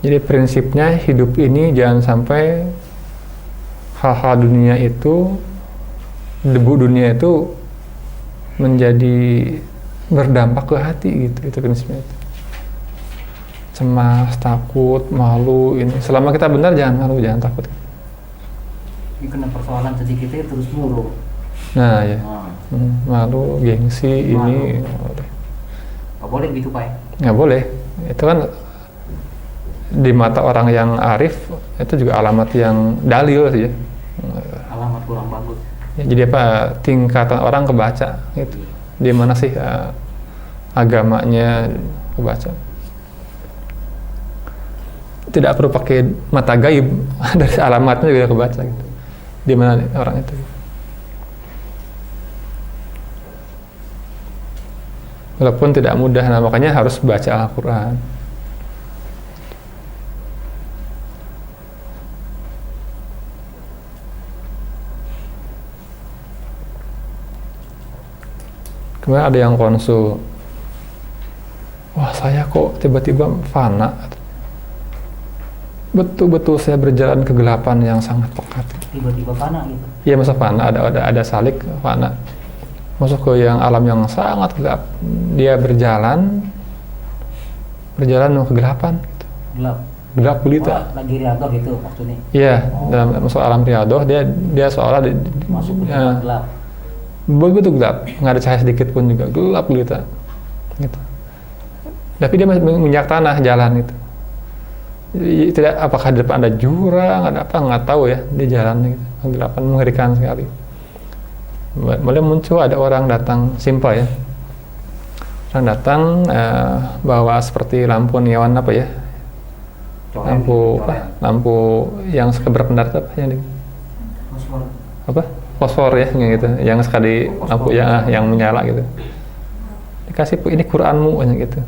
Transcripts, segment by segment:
Jadi prinsipnya hidup ini jangan sampai hal-hal dunia itu, debu dunia itu menjadi berdampak ke hati gitu. Itu prinsipnya itu. Cemas, takut, malu ini. Selama kita benar jangan malu, jangan takut. Ini kena persoalan sedikitnya terus mulu. Nah ya, malu, gengsi, Malu. ini Nggak boleh gitu Pak ya? nggak boleh. Itu kan di mata orang yang arif itu juga alamat yang dalil sih ya. Alamat kurang bagus. Ya, jadi apa tingkatan orang kebaca gitu. Di mana sih agamanya kebaca. Tidak perlu pakai mata gaib, dari alamatnya juga kebaca gitu. Di mana orang itu. Walaupun tidak mudah, nah makanya harus baca Al-Quran. Kemudian ada yang konsul, wah saya kok tiba-tiba fana. Betul-betul saya berjalan kegelapan yang sangat pekat. Tiba-tiba fana gitu. Iya masa fana, ada salik fana. Masuk ke yang alam yang sangat gelap. Dia berjalan kegelapan gitu. Gelap gulita. Wah, lagi riadoh gitu maksudnya. Iya, dalam masuk alam riadoh dia seolah Masuk ke tempat gelap. begitu gelap, nggak ada cahaya sedikit pun juga, gelap gulita gitu. Tapi dia masih menginjak tanah jalan itu. Jadi, tidak apakah di depan ada jurang, ada apa nggak tahu ya, dia jalan gitu. Kegelapan mengerikan sekali. Mulai muncul ada orang datang, simpel ya. Orang datang bawa seperti lampu neon apa ya? Lampu yang suka berpendar apa ya? Fosfor. Apa? Fosfor ya, gitu. Yang sekali lampu yang menyala gitu. Dikasih ini Quranmu gitu.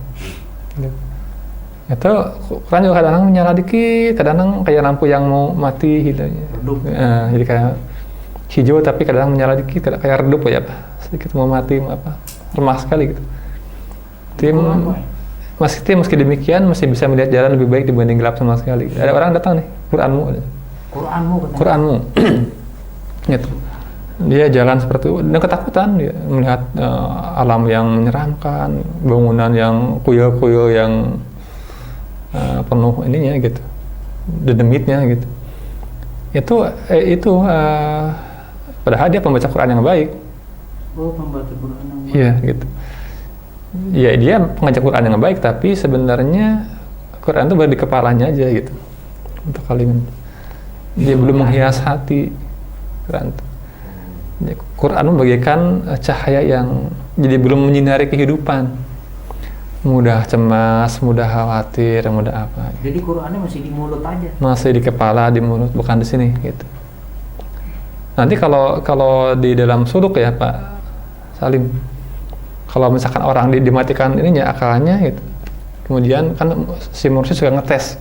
Itu Quran juga kadang-kadang menyala dikit, kadang-kadang kayak lampu yang mau mati gitu. Jadi kayak hijau tapi kadang menyala dikit, kayak redup ya, sedikit mau mati, apa, remah sekali gitu. Meski demikian masih bisa melihat jalan lebih baik dibanding gelap sama sekali. Ada orang datang nih, Quranmu, gitu. Dia jalan seperti itu dan ketakutan, dia melihat alam yang menyeramkan, bangunan yang kuyul-kuyul yang penuh ininya gitu, dedemitnya gitu. Itu padahal dia pembaca Quran yang baik. Oh, pembaca Quran yang baik. Iya gitu. Ya dia pengajak Quran yang baik, tapi sebenarnya Quran itu baru di kepalanya aja gitu. Untuk kalimat. Dia belum menghias hati Quran itu. Quran membagaikan cahaya yang jadi belum menyinari kehidupan. Mudah cemas, mudah khawatir, mudah apa. Jadi Qurannya masih di mulut aja. Masih di kepala, di mulut, bukan di sini gitu. Nanti kalau di dalam suluk ya Pak Salim, kalau misalkan orang dimatikan ininya akalnya gitu, kemudian kan si mursyid suka ngetes,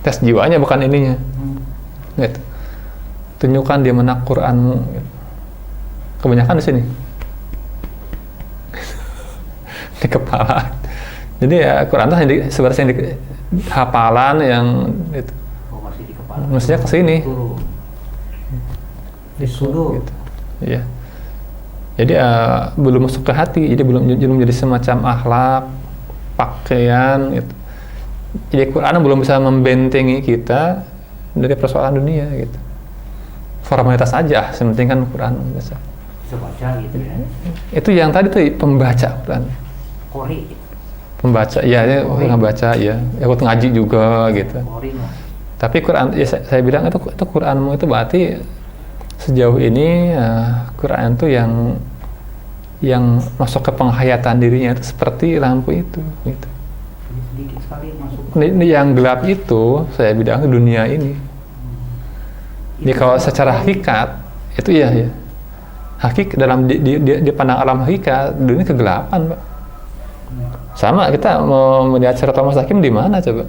tes jiwanya bukan ininya, gitu. Tunjukkan di mana Quranmu. Gitu. Kebanyakan di sini, di kepala. Jadi ya Quran itu sebenarnya hafalan yang itu. Oh, masih di kepala. Mestinya ke sini. Di sudut. Gitu. Iya. Jadi belum masuk ke hati, jadi belum jadi semacam akhlak, pakaian gitu. Jadi Quran belum bisa membentengi kita dari persoalan dunia gitu. Formalitas aja, sementing kan Quran biasa. Bisa baca gitu ya. Itu yang tadi tuh pembaca Quran. Qori. Pembaca, ya ngebaca ya. Ikut ngaji juga gitu. Qori lah. Tapi Quran, ya saya bilang itu Quranmu itu berarti sejauh ini Quran itu yang masuk ke penghayatan dirinya itu seperti lampu itu gitu. Sedikit sekali masuk. Ini yang gelap itu saya bilang dunia ini. Jadi kalau secara hakikat itu ya. Hakik dalam di pandang alam hakikat dunia kegelapan, Pak. Sama kita mau melihat Siratal Mustaqim di mana coba?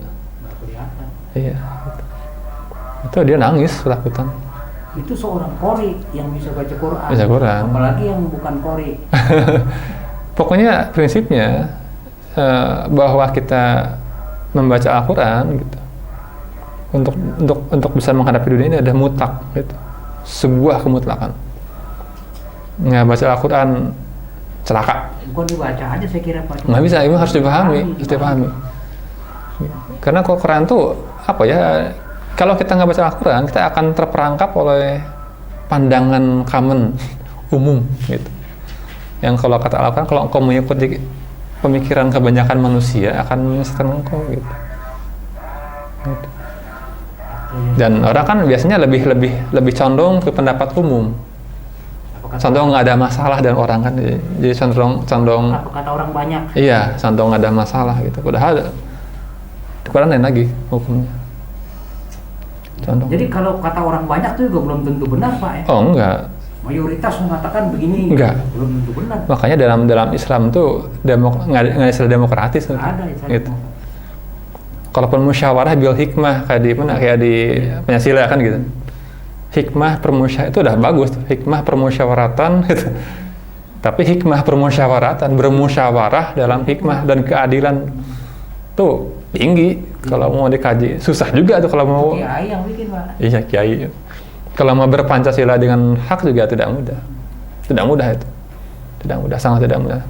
Iya. Itu dia nangis ketakutan. Itu seorang qori yang bisa baca Quran. Baca Quran. Apalagi yang bukan qori. Pokoknya prinsipnya bahwa kita membaca Al-Quran gitu, untuk bisa menghadapi dunia ini ada mutlak gitu. Sebuah kemutlakan. Nggak baca Al-Quran celaka. Bukan dibaca aja saya kira Pak. Nggak bisa, itu harus dipahami. Karena Al-Quran tuh apa ya? Kalau kita nggak baca Al-Quran, kita akan terperangkap oleh pandangan common umum gitu. Yang kalau kata Al-Quran, kalau engkau mengikuti pemikiran kebanyakan manusia akan menyesatkan engkau gitu. Dan orang kan biasanya lebih condong ke pendapat umum. Condong nggak ada masalah dan orang kan jadi condong apa kata orang banyak. Iya, condong nggak ada masalah gitu. Padahal Quran lain lagi hukumnya. Condong. Jadi kalau kata orang banyak tuh juga belum tentu benar Pak ya. Oh enggak. Mayoritas mengatakan begini. Enggak. Belum tentu benar. Makanya dalam Islam tuh nggak ada istilah demokratis. Ada gitu. Kalaupun musyawarah bil hikmah kayak di Pancasila kan gitu. Hikmah permusyawaratan itu udah bagus tuh. Hikmah permusyawaratan gitu. Tapi hikmah permusyawaratan bermusyawarah dalam hikmah dan keadilan tuh tinggi kalau mau dikaji. Susah juga tuh kalau mau. Kiai yang bikin Pak. Iya kiai. Kalau mau berpancasila dengan hak juga tidak mudah. Tidak mudah itu. Tidak mudah, sangat tidak mudah.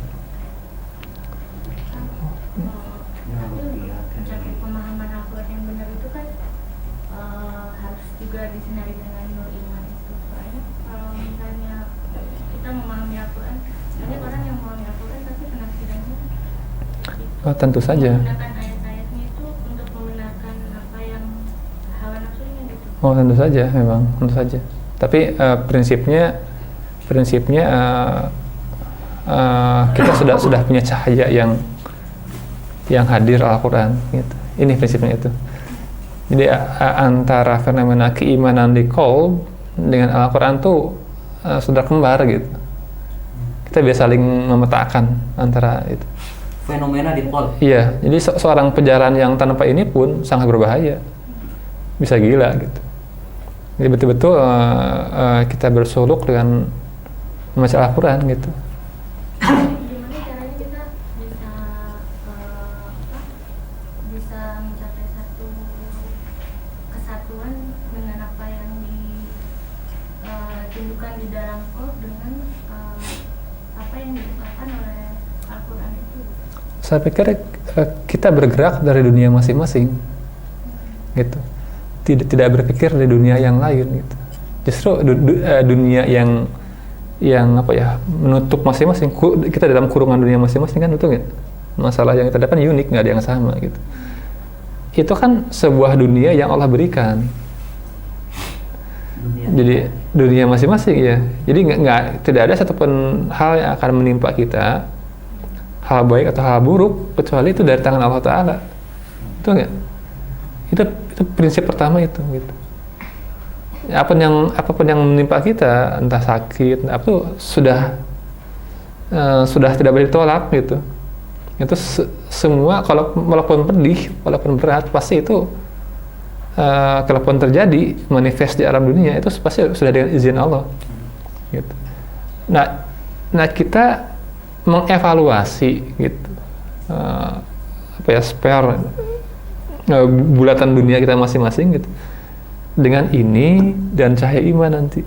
Oh, tentu saja. Menggunakan ayat-ayatnya itu untuk membenarkan apa yang hawa nafsunya gitu. Oh, tentu saja, memang tentu saja. Tapi prinsipnya kita sudah punya cahaya yang hadir Al-Quran. Gitu. Ini prinsipnya itu. Jadi antara fenomena keimanan di qalb dengan Al-Quran tuh sudah kembar gitu. Kita biasa saling memetakan antara itu. Fenomena di qalb. Iya, jadi seorang pejalan yang tanpa ini pun sangat berbahaya, bisa gila gitu. Jadi betul-betul kita bersuluk dengan membaca Al-Quran gitu. Gimana caranya kita bisa mencapai satu kesatuan dengan apa yang ditunjukkan di dalam qalb dengan apa yang dibukakan oleh Al-Quran itu. Saya pikir kita bergerak dari dunia masing-masing, gitu. Tidak berpikir dari dunia yang lain, gitu. Justru dunia yang apa ya, menutup masing-masing. Kita dalam kurungan dunia masing-masing kan, betul nggak? Masalah yang kita dapat unik, nggak ada yang sama, gitu. Itu kan sebuah dunia yang Allah berikan. Jadi dunia masing-masing ya. Jadi tidak ada satupun hal yang akan menimpa kita, hal baik atau hal buruk, kecuali itu dari tangan Allah Ta'ala. Betul nggak? Itu prinsip pertama itu gitu. Apapun yang menimpa kita, entah sakit, apa tuh sudah tidak boleh ditolak gitu. Itu semua, walaupun pedih, walaupun berat, pasti itu kalaupun terjadi manifest di alam dunia itu pasti sudah dengan izin Allah gitu. Nah kita mengevaluasi gitu spare bulatan dunia kita masing-masing gitu dengan ini dan cahaya iman nanti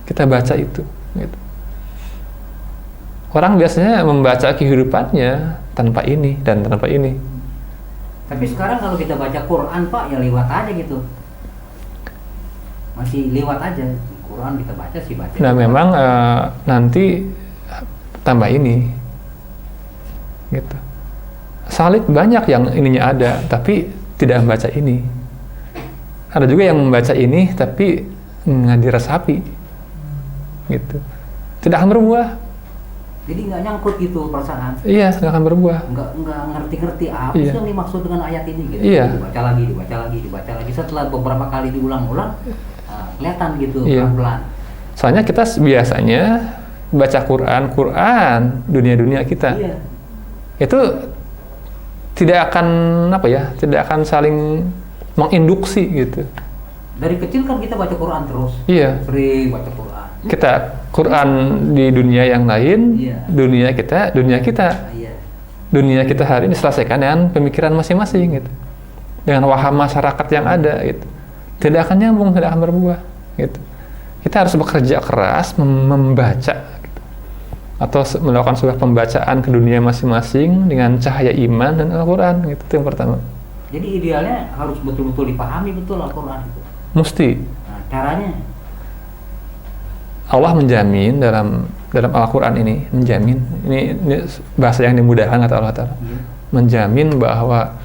kita baca itu gitu. Orang biasanya membaca kehidupannya tanpa ini dan tanpa ini. Tapi sekarang kalau kita baca Quran Pak, ya lewat aja gitu. Masih lewat aja. Quran kita baca sih baca. Nah memang nanti tambah ini gitu. Salib banyak yang ininya ada tapi tidak membaca ini. Ada juga yang membaca ini tapi nggak diresapi gitu. Tidak akan berbuah. Jadi nggak nyangkut gitu perasaan. Iya, nggak akan berbuah. Nggak ngerti-ngerti apa Iya. sih yang dimaksud dengan ayat ini gitu. Iya. Dibaca lagi. Setelah beberapa kali diulang-ulang, kelihatan gitu Iya. pelan-pelan. Soalnya kita biasanya baca Quran dunia kita. Iya. Itu tidak akan saling menginduksi gitu. Dari kecil kan kita baca Quran terus. Iya. Sering baca Quran. Kita Quran di dunia yang lain, Iya. dunia kita. Iya. Dunia kita hari ini diselesaikan dengan pemikiran masing-masing gitu. dengan waham masyarakat yang ada gitu. Tidak akan nyambung, tidak akan berbuah gitu. Kita harus bekerja keras membaca gitu. Atau melakukan sebuah pembacaan ke dunia masing-masing dengan cahaya iman dan Al-Quran gitu. Itu yang pertama. Jadi idealnya harus betul-betul dipahami betul Al-Quran itu. Mesti. Nah, caranya Allah menjamin dalam Al-Quran ini, menjamin, ini bahasa yang dimudahkan kata Allah Ta'ala, menjamin bahwa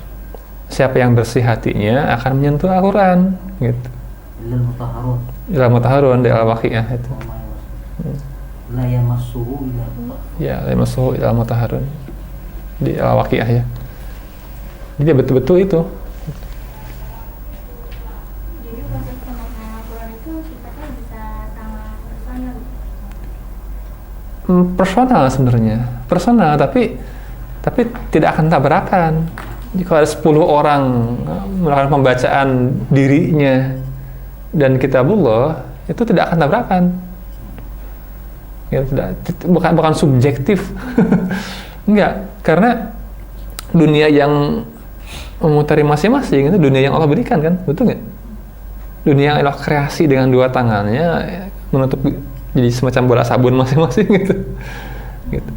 siapa yang bersih hatinya akan menyentuh Al-Quran gitu. Ilal Mutahharun di Al-Waqi'ah itu. La yamassuhu Ya, la yamassuhu ilal Mutahharun di Al-Waqi'ah ya. Jadi betul-betul itu. Jadi proses pemaknaan Al-Quran itu sifatnya bisa sama personal. Personal sebenarnya, personal tapi tidak akan tabrakan. Jika ada 10 orang melakukan pembacaan dirinya dan kitabullah, itu tidak akan tabrakan. Ya, bukan subjektif. Enggak, karena dunia yang memutari masing-masing itu dunia yang Allah berikan kan, betul nggak? Dunia yang Allah kreasi dengan 2 tangannya menutup jadi semacam bola sabun masing-masing gitu. Gitu.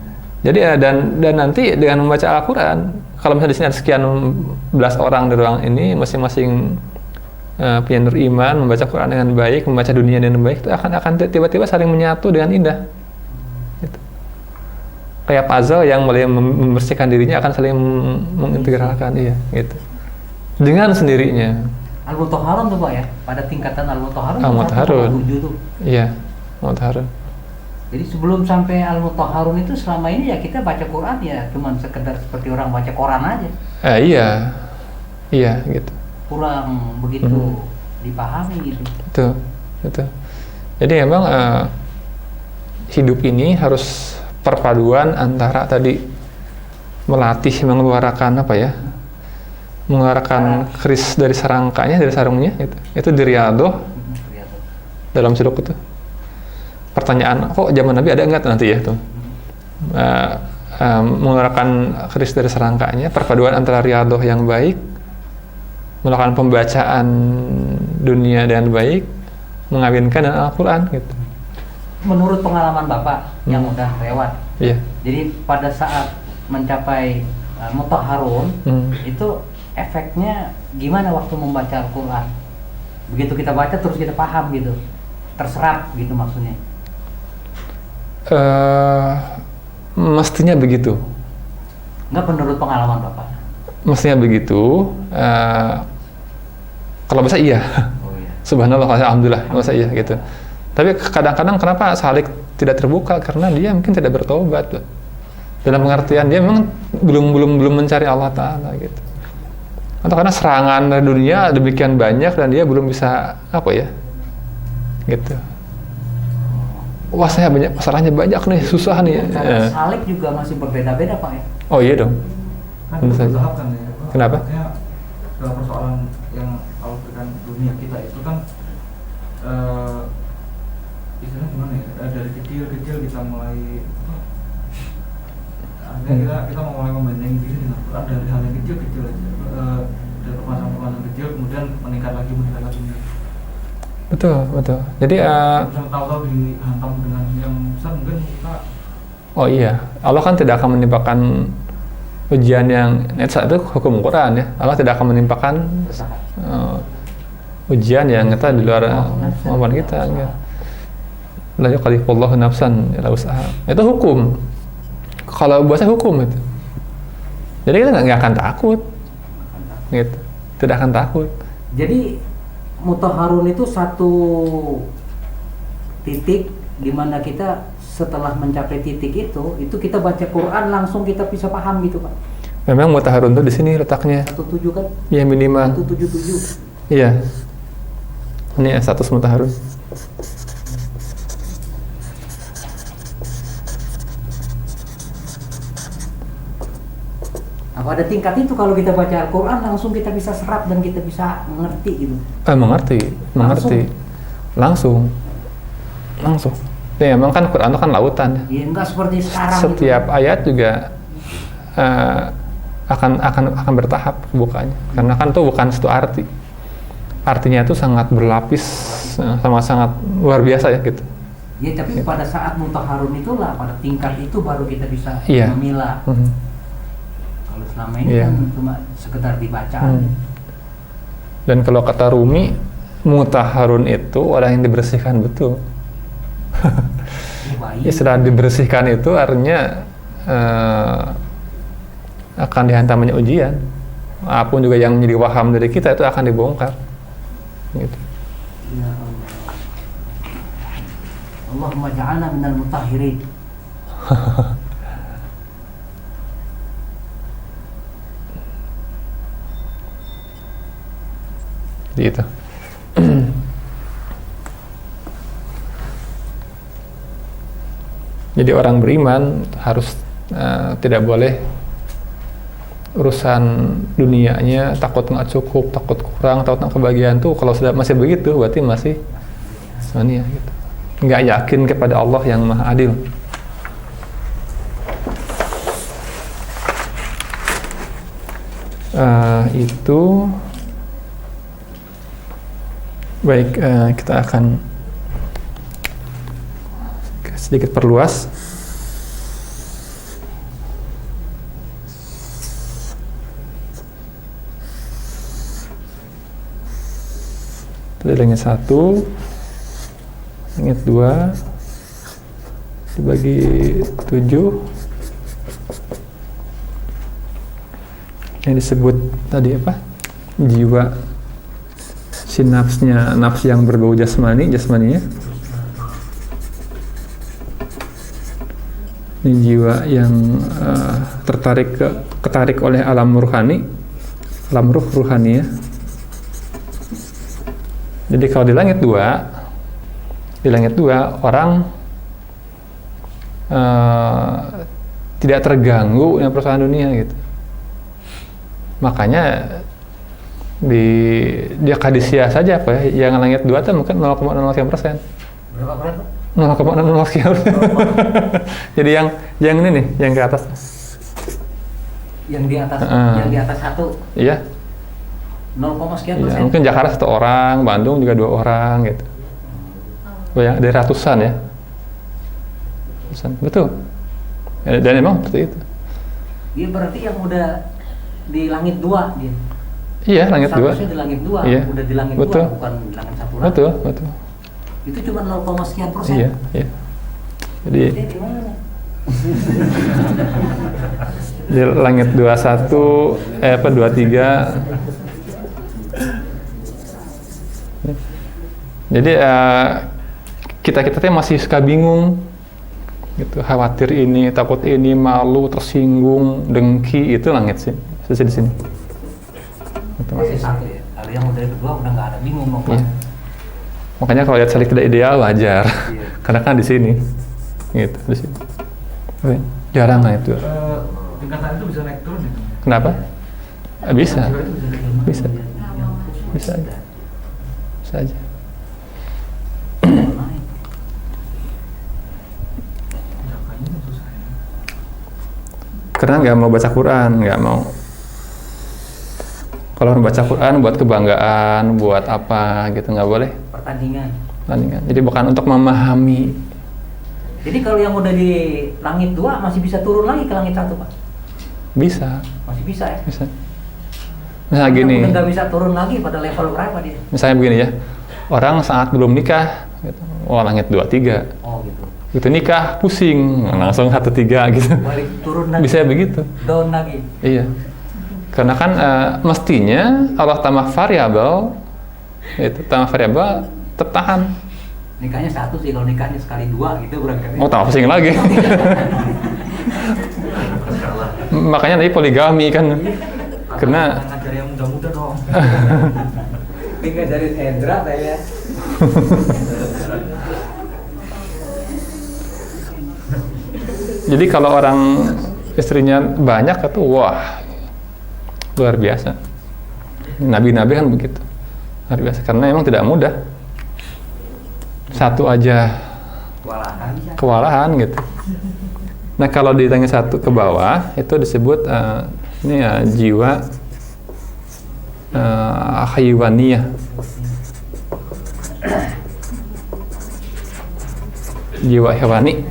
Jadi dan nanti dengan membaca Al-Quran, kalau misalnya di sini ada sekian belas orang di ruang ini, masing-masing penyandur iman, membaca Quran dengan baik, membaca dunia dengan baik, itu akan tiba-tiba saling menyatu dengan indah. Gitu. Kayak puzzle yang mulai membersihkan dirinya akan saling mengintegralkan, iya, gitu. Dengan sendirinya. Al-Mutahharun tuh Pak ya, pada tingkatan Al-Mutahharun. Al-Mutahharun. Tuh. Iya, Al-Mutahharun. Jadi sebelum sampai Al-Mutahharun itu selama ini ya kita baca Quran ya cuman sekedar seperti orang baca Quran aja. Iya, gitu. Kurang begitu dipahami gitu. Betul. Jadi memang hidup ini harus perpaduan antara tadi melatih mengeluarkan mengeluarkan keris dari serangkanya, dari sarungnya gitu. Itu di Riyadhah dalam suluk itu. Pertanyaan, kok zaman Nabi ada enggak nanti ya tuh? Mengeluarkan keris dari serangkanya, perpaduan antara Riyadhah yang baik, melakukan pembacaan dunia dengan baik, mengawinkan dengan Al-Quran gitu. Menurut pengalaman Bapak yang udah lewat, Iya. jadi pada saat mencapai Mutahharun itu efeknya gimana waktu membaca Al-Quran? Begitu kita baca terus kita paham gitu, terserap gitu maksudnya. Mestinya begitu. Enggak menurut pengalaman Bapak? Mestinya begitu. Kalau bisa iya. Oh iya. Subhanallah, alhamdulillah, bisa iya gitu. Tapi kadang-kadang kenapa Salik tidak terbuka? Karena dia mungkin tidak bertobat. Dalam pengertian dia memang belum mencari Allah Ta'ala gitu. Atau karena serangan dari dunia demikian banyak dan dia belum bisa gitu. Wah, saya banyak masalahnya, banyak nih, susah nih. Salik juga masih berbeda-beda Pak ya? Oh iya dong. Kan bertahap kan ya. Kenapa? Artinya dalam persoalan yang Allah berikan dunia kita itu kan istilahnya gimana ya? Dari kecil kita mulai artinya kita mau mulai membentengi diri dengan Quran dari hal yang kecil aja, dari permasalahan kecil kemudian meningkat lagi. Betul. Jadi tahu-tahu dihantam dengan yang besar mungkin kita. Oh iya, Allah kan tidak akan menimpakan ujian yang itu hukum Quran ya. Allah tidak akan menimpakan ujian yang kita di luar kemampuan kita. La yukallifullahu nafsan illa wus'aha. Itu hukum. Kalau buat saya hukum itu. Jadi kita nggak akan takut, gitu. Tidak akan takut. Jadi Mutahharun itu satu titik di mana kita setelah mencapai titik itu kita baca Quran langsung kita bisa paham gitu Pak. Memang Mutahharun itu di sini letaknya. 17 kan? Iya, minimal. 177. Iya. Ini status Mutahharun. Pada tingkat itu kalau kita baca Al-Quran langsung kita bisa serap dan kita bisa mengerti gitu. Mengerti. Langsung. Ya, memang kan Quran itu kan lautan. Ya enggak seperti sekarang. Setiap ayat juga akan bertahap bukanya, karena kan itu bukan satu arti, artinya itu sangat berlapis, sama sangat luar biasa ya gitu. Ya, tapi pada saat mutaharun itulah, pada tingkat itu baru kita bisa Iya. memilah. Kalau selama ini Iya. kan cuma sekedar dibaca. Dan kalau kata Rumi, mutaharun itu orang yang dibersihkan betul. Istilah dibersihkan itu artinya akan dihantamnya ujian. Apapun juga yang menjadi waham dari kita itu akan dibongkar. Gitu. Ya Allah. Allahumma ja'alna minal mutahhirin. Gitu. Jadi orang beriman harus tidak boleh urusan dunianya takut nggak cukup, takut kurang, takut nggak kebahagiaan tuh. Kalau sudah masih begitu, berarti masih mania gitu. Nggak yakin kepada Allah yang Maha Adil. Itu baik, kita akan sedikit perluas. Tadi langit 1, langit 2 dibagi 7, yang disebut tadi apa? Jiwa, sinapsnya, nafs yang berbau jasmaninya. Ini jiwa yang ketarik oleh alam ruhani, alam ruhani ya. Jadi kalau di langit 2 orang tidak terganggu dengan persoalan dunia gitu. Makanya dia kadisia saja apa ya, yang langit 2 itu mungkin 0,0%. Berapa persen? 0,00 sekian. Jadi yang ini nih, yang ke atas. Yang di atas 1. Iya. 0, sekian Iya, persen. mungkin Jakarta 1 orang, Bandung juga 2 orang gitu. Banyak, dari ratusan ya. Ratusan, betul. Dan emang seperti itu. Dia berarti yang udah di langit 2 dia. Iya, langit 2. Statusnya di langit 2, Iya. udah di langit Betul. 2, bukan di langit 1 lagi. Betul. Itu cuma 0, sekian persen. Iya. Jadi Dia di mana? di langit 21, 23. Jadi kita masih suka bingung, gitu, khawatir ini, takut ini, malu, tersinggung, dengki, itu langit sih, di sini. Itu Masih 1 ya. Kalau yang udah kedua udah nggak ada, bingung mau Iya. Makanya kalau lihat saling tidak ideal wajar, Iya. karena kan di sini, gitu, di sini. Jarang lah itu. Tingkatan itu bisa naik turun ya? Kenapa? Bisa. Jiwa itu bisa naik turun. Bisa. Bisa aja. Bisa aja. Tindakannya susah ya. Karena nggak mau baca Quran, nggak mau. Kalau baca Quran buat kebanggaan, buat apa gitu, nggak boleh. Pertandingan. Jadi bukan untuk memahami. Jadi kalau yang udah di langit 2 masih bisa turun lagi ke langit 1, Pak? Bisa. Masih bisa ya? Misalnya gini. Udah nggak bisa turun lagi pada level berapa dia? Misalnya begini ya. Orang saat belum nikah, gitu. Langit 2-3. Oh gitu. Gitu nikah, pusing, langsung 1-3 gitu. Balik turun lagi. Bisa begitu. Down lagi. Iya. Karena kan mestinya Allah tambah variabel, itu tambah variabel tertahan. Nikahnya 1 sih, kalau nikahnya sekali 2 gitu berangkatnya. Oh, tambah pusing lagi. Makanya tadi poligami kan. Karena ngajar yang muda-muda dong. Ini dari Hendra saya. jadi kalau orang istrinya banyak itu wah luar biasa. Nabi-nabi kan begitu. Luar biasa karena emang tidak mudah. Satu aja kewalahan gitu. Nah kalau di langit 1 ke bawah itu disebut Ini ya jiwa haywaniyah. Jiwa hewani.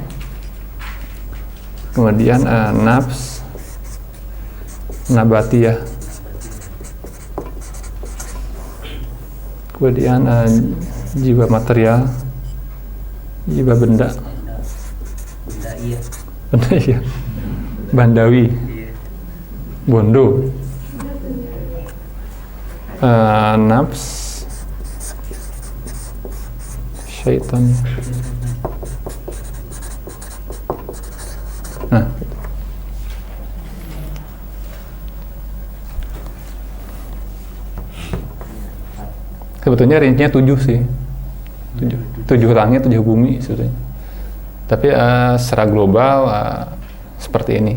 Kemudian nafs nabatiyah. Kemudian jiwa material, jiwa benda. Benda iya. Benda iya. Bandawi. Bondo. Nafs syaitan. Nah, sebetulnya range-nya 7 sih. 7 langit, 7 bumi sebetulnya. Tapi secara global seperti ini.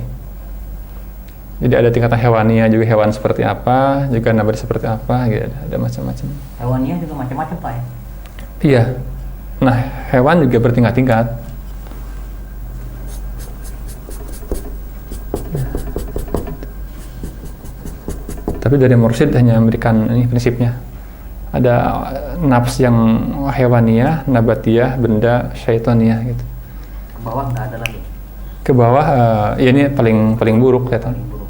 Jadi ada tingkatan hewaninya juga, hewan seperti apa, juga nabati seperti apa, gitu. Ada macam-macam. Hewannya juga macam-macam Pak ya? Iya. Nah, hewan juga bertingkat-tingkat. Tapi dari Mursyid hanya memberikan ini prinsipnya. Ada nafs yang hewaniyah, nabatiyah, benda, syaitaniyah gitu. Ke bawah nggak ada lagi. Ke bawah ya ini paling buruk setan. Paling buruk.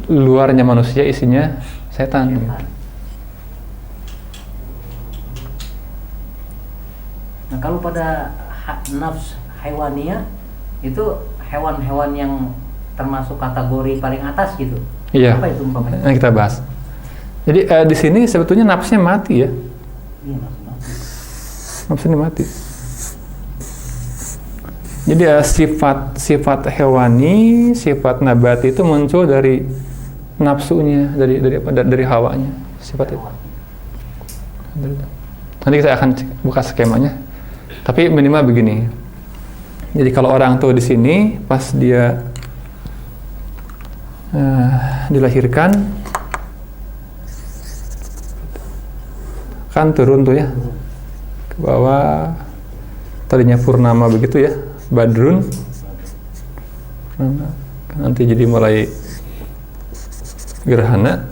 Luarnya manusia isinya setan. Gitu. Nah kalau pada nafs hewaniyah itu hewan-hewan yang termasuk kategori paling atas gitu. Iya. Apa itu umpamanya? Yang kita bahas. Jadi di sini sebetulnya nafsnya mati ya. Iya maksudnya. Nafsnya mati. Jadi sifat hewani, sifat nabati itu muncul dari nafsunya, dari hawanya, sifat itu. Nanti kita akan buka skemanya. Tapi minimal begini. Jadi kalau orang tuh di sini pas dia dilahirkan kan turun tuh ya ke bawah, tadinya purnama begitu ya, badrun, nanti jadi mulai gerhana,